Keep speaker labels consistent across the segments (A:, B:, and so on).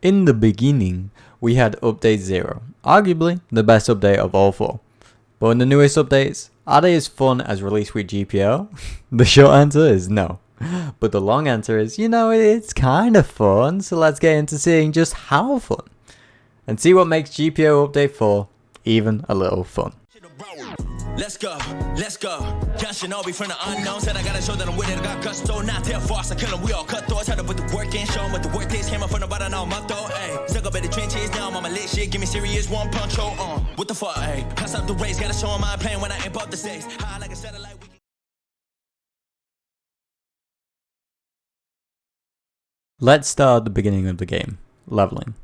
A: In the beginning, we had Update 0, arguably the best update of all 4. But in the newest updates, are they as fun as released with GPO? The short answer is no. But the long answer is, it's kind of fun, so let's get into seeing just how fun. And see what makes GPO Update 4 even a little fun.
B: Let's go. Gushing all be from the unknown. Said I gotta show that I'm with it. I got gusto. Not tell false. I kill them. We all cut throats. Had to put the work in. Show them what the work is. Came up from the bottom. Now I'm up though. Ayy. Stuck up in the trenches. Now I'm on my lit shit. Give me serious one punch. Oh, what the fuck? Ayy. Pass up the race. Gotta show them I'm playing when I ain't above the stakes. High like a satellite.
A: Let's start at the beginning of the game. Leveling.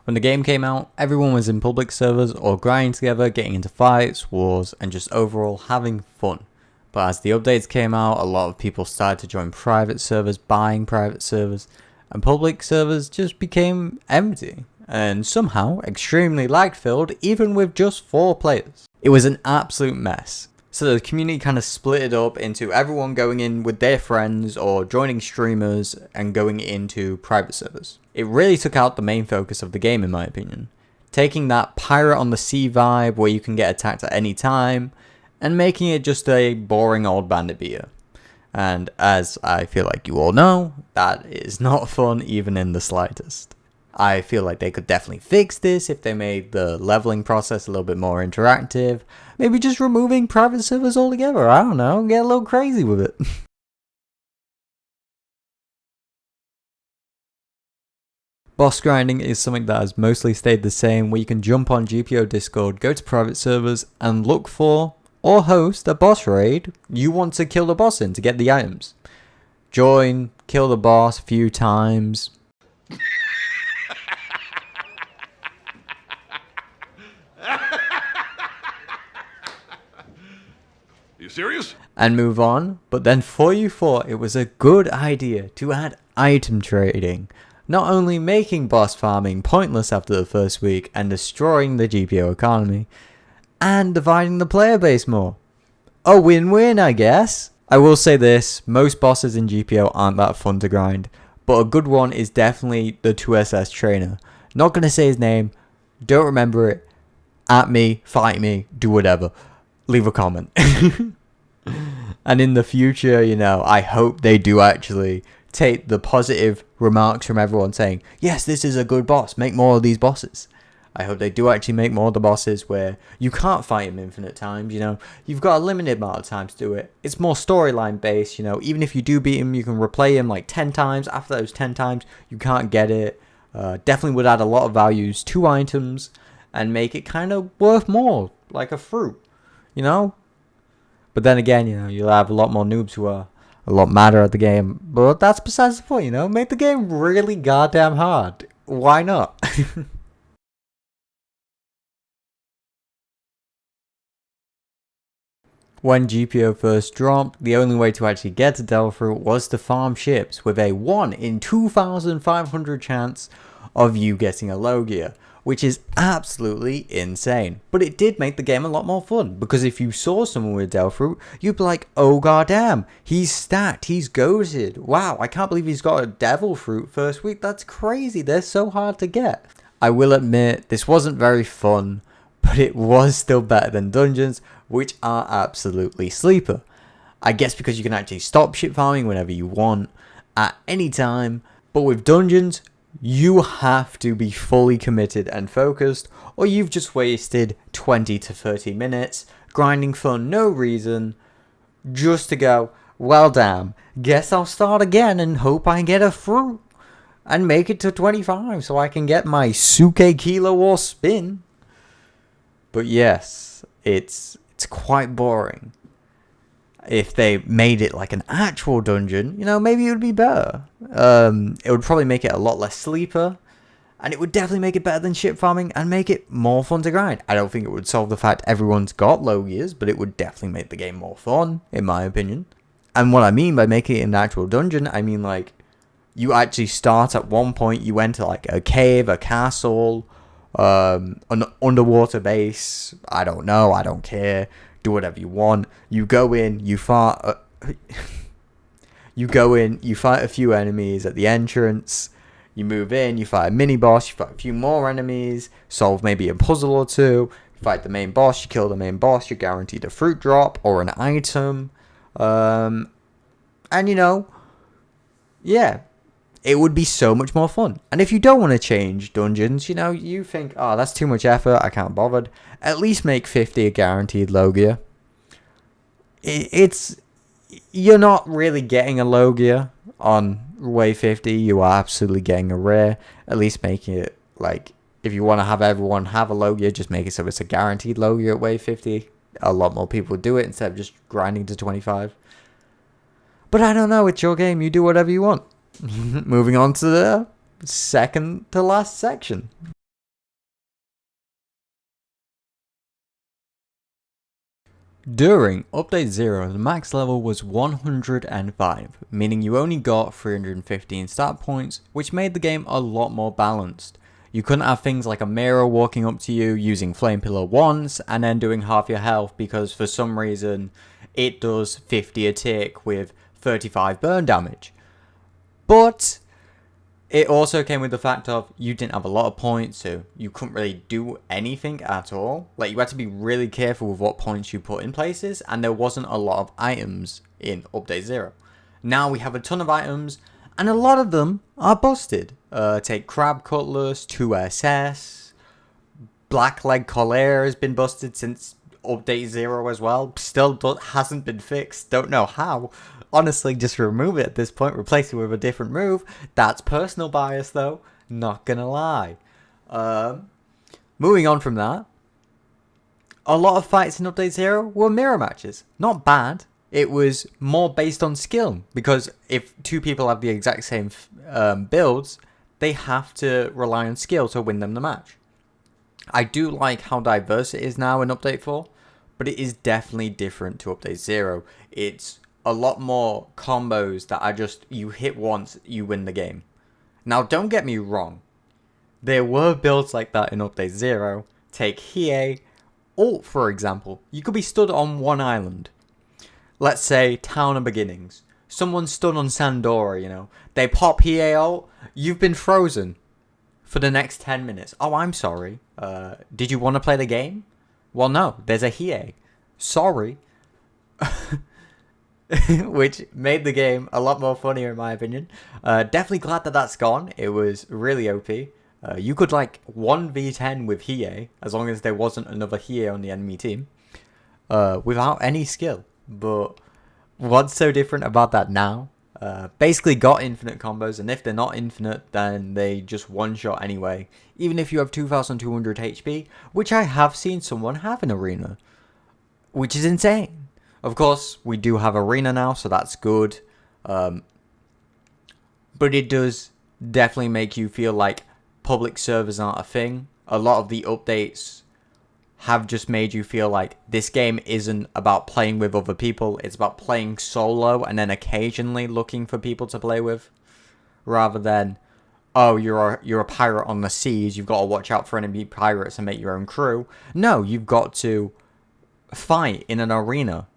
A: When the game came out, everyone was in public servers or grinding together, getting into fights, wars, and just overall having fun. But as the updates came out, a lot of people started to join private servers, buying private servers, and public servers just became empty, and somehow extremely lag-filled even with just 4 players. It was an absolute mess. So the community kind of split it up into everyone going in with their friends or joining streamers and going into private servers. It really took out the main focus of the game in my opinion. Taking that pirate on the sea vibe where you can get attacked at any time and making it just a boring old bandit beater. And as I feel like you all know, that is not fun even in the slightest. I feel like they could definitely fix this if they made the leveling process a little bit more interactive. Maybe just removing private servers altogether, I don't know, get a little crazy with it. Boss grinding is something that has mostly stayed the same, where you can jump on GPO Discord, go to private servers, and look for, or host, a boss raid you want to kill the boss in to get the items. Join, kill the boss a few times.
C: You serious?
A: And move on, but then 4u thought it was a good idea to add item trading, not only making boss farming pointless after the first week and destroying the GPO economy, and dividing the player base more. A win-win, I guess. I will say this, most bosses in GPO aren't that fun to grind, but a good one is definitely the 2SS trainer. Not gonna say his name, don't remember it, at me, fight me, do whatever. Leave a comment. And in the future, I hope they do actually take the positive remarks from everyone saying, yes, this is a good boss, make more of these bosses. I hope they do actually make more of the bosses where you can't fight him infinite times, you've got a limited amount of time to do it. It's more storyline based, even if you do beat him, you can replay him like 10 times. After those 10 times, you can't get it. Definitely would add a lot of values to items and make it kind of worth more, like a fruit. But then again, you'll have a lot more noobs who are a lot madder at the game. But that's besides the point, Make the game really goddamn hard. Why not? When GPO first dropped, the only way to actually get to Delphi was to farm ships with a 1 in 2,500 chance of you getting a low gear, which is absolutely insane. But it did make the game a lot more fun, because if you saw someone with Devil Fruit, you'd be like, oh goddamn, he's stacked, he's goated. Wow, I can't believe he's got a Devil Fruit first week, that's crazy, they're so hard to get. I will admit, this wasn't very fun, but it was still better than dungeons, which are absolutely sleeper. I guess because you can actually stop ship farming whenever you want, at any time, but with dungeons, you have to be fully committed and focused, or you've just wasted 20 to 30 minutes grinding for no reason, just to go, well damn, guess I'll start again and hope I get a fruit and make it to 25 so I can get my Suke Kilo or spin. But yes, it's quite boring. If they made it like an actual dungeon, maybe it would be better. It would probably make it a lot less sleeper, and it would definitely make it better than ship farming and make it more fun to grind. I don't think it would solve the fact everyone's got low gears, but it would definitely make the game more fun, in my opinion. And what I mean by making it an actual dungeon, I mean like, you actually start at one point, you enter like a cave, a castle, an underwater base, I don't know, I don't care. Do whatever you want. You go in, you fight a few enemies at the entrance, You move in, you fight a mini boss, you fight a few more enemies, solve maybe a puzzle or two, you fight the main boss, you kill the main boss, you're guaranteed a fruit drop or an item. And yeah, it would be so much more fun. And if you don't want to change dungeons, you think, oh, that's too much effort, I can't bother, at least make 50 a guaranteed low gear. You're not really getting a low gear on wave 50. You are absolutely getting a rare. At least making it like, if you want to have everyone have a low gear, just make it so it's a guaranteed low gear at wave 50. A lot more people do it instead of just grinding to 25. But I don't know, it's your game, you do whatever you want. Moving on to the second to last section. During Update 0, the max level was 105, meaning you only got 315 stat points, which made the game a lot more balanced. You couldn't have things like a mirror walking up to you using Flame Pillar once and then doing half your health because for some reason it does 50 a tick with 35 burn damage. But it also came with the fact of you didn't have a lot of points, so you couldn't really do anything at all. Like, you had to be really careful with what points you put in places, and there wasn't a lot of items in Update 0. Now we have a ton of items, and a lot of them are busted. Take Crab Cutlass, 2SS, Blackleg Collar has been busted since Update 0 as well. Still hasn't been fixed, don't know how. Honestly, just remove it at this point, replace it with a different move. That's personal bias though, not gonna lie. Moving on from that, a lot of fights in Update 0 were mirror matches. Not bad, it was more based on skill, because if two people have the exact same builds, they have to rely on skill to win them the match. I do like how diverse it is now in Update 4, but it is definitely different to Update 0. It's a lot more combos that are just, you hit once, you win the game. Now, don't get me wrong. There were builds like that in Update 0. Take Hiei, Ult, for example. You could be stood on one island. Let's say Town of Beginnings. Someone's stood on Sandora, They pop Hiei ult, you've been frozen for the next 10 minutes. Oh, I'm sorry. Did you want to play the game? Well, no, there's a Hiei. Sorry. Which made the game a lot more funnier in my opinion. Definitely glad that that's gone. It was really OP. You could like 1v10 with Hiei, as long as there wasn't another Hiei on the enemy team, without any skill. But what's so different about that now? Basically got infinite combos, and if they're not infinite, then they just one-shot anyway, even if you have 2200 HP, which I have seen someone have in Arena, which is insane. Of course, we do have Arena now, so that's good. But it does definitely make you feel like public servers aren't a thing. A lot of the updates have just made you feel like this game isn't about playing with other people. It's about playing solo and then occasionally looking for people to play with. Rather than, oh, you're a pirate on the seas, you've got to watch out for enemy pirates and make your own crew. No, you've got to fight in an arena,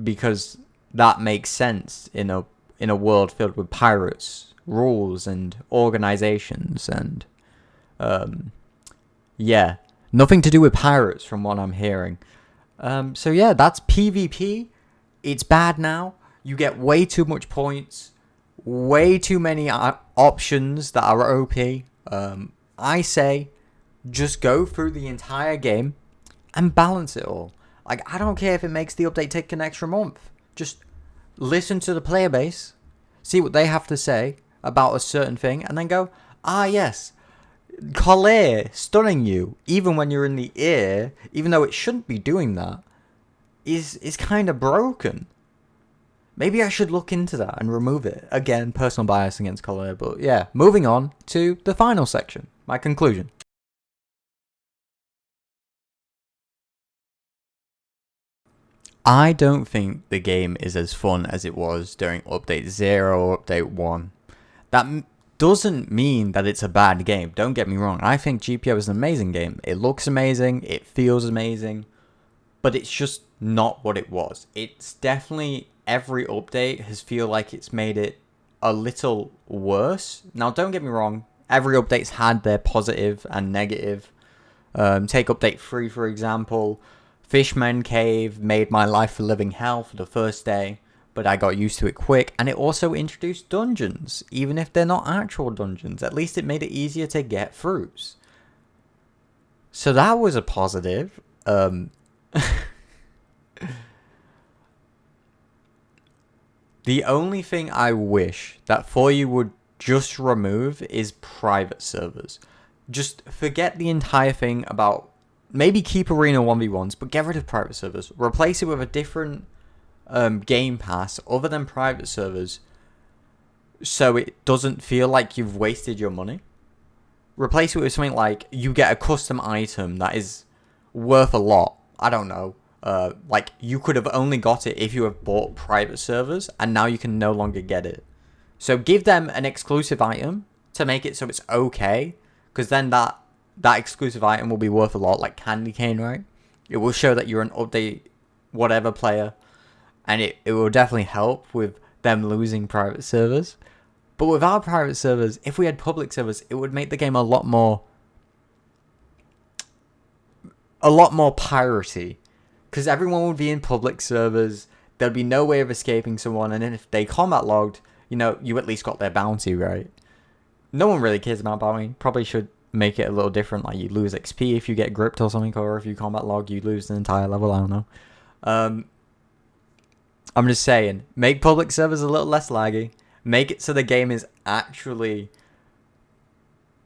A: because that makes sense in a world filled with pirates, rules, and organizations, and yeah, nothing to do with pirates from what I'm hearing. So yeah, that's PvP. It's bad now. You get way too much points, way too many options that are OP. I say just go through the entire game and balance it all. Like, I don't care if it makes the update take an extra month. Just listen to the player base, see what they have to say about a certain thing, and then go, ah yes, Collier stunning you, even when you're in the air, even though it shouldn't be doing that, is kind of broken. Maybe I should look into that and remove it. Again, personal bias against Collier, but yeah. Moving on to the final section, my conclusion. I don't think the game is as fun as it was during Update 0 or Update 1. That doesn't mean that it's a bad game. Don't get me wrong. I think GPO is an amazing game. It looks amazing. It feels amazing. But it's just not what it was. It's definitely, every update has feel like it's made it a little worse. Now, don't get me wrong. Every update's had their positive and negative. Take update 3, for example. Fishman Cave made my life a living hell for the first day, but I got used to it quick. And it also introduced dungeons, even if they're not actual dungeons. At least it made it easier to get fruits. So that was a positive. The only thing I wish that For You would just remove is private servers. Just forget the entire thing about... Maybe keep Arena 1v1s, but get rid of private servers. Replace it with a different game pass other than private servers, so it doesn't feel like you've wasted your money. Replace it with something like you get a custom item that is worth a lot. I don't know. Like, you could have only got it if you have bought private servers, and now you can no longer get it. So give them an exclusive item to make it so it's okay, because then that exclusive item will be worth a lot, like candy cane, right? It will show that you're an update whatever player, and it will definitely help with them losing private servers. But without private servers, if we had public servers, it would make the game a lot more piratey. Because everyone would be in public servers, there'd be no way of escaping someone, and then if they combat logged, you know, you at least got their bounty, right? No one really cares about bounty. Probably should make it a little different, like you lose XP if you get gripped or something, or if you combat log, you lose an entire level, I don't know. I'm just saying, make public servers a little less laggy. Make it so the game is actually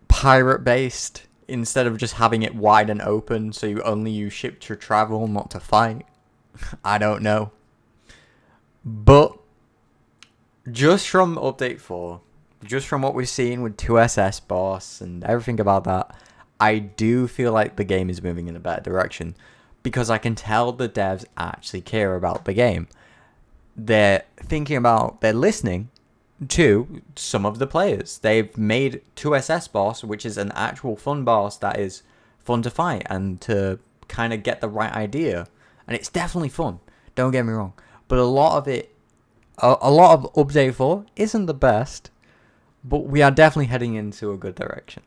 A: pirate-based, instead of just having it wide and open, so you only use ship to travel, not to fight. I don't know. But just from Update 4, just from what we've seen with 2SS boss and everything about that, I do feel like the game is moving in a better direction. Because I can tell the devs actually care about the game. They're listening to some of the players. They've made 2SS boss, which is an actual fun boss that is fun to fight and to kind of get the right idea. And it's definitely fun, don't get me wrong. But a lot of Update 4 isn't the best, but we are definitely heading into a good direction.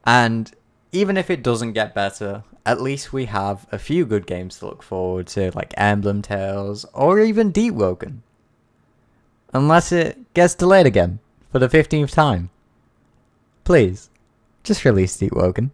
A: And even if it doesn't get better, at least we have a few good games to look forward to, like Emblem Tales or even Deep Woken. Unless it gets delayed again for the 15th time. Please, just release Deep Woken.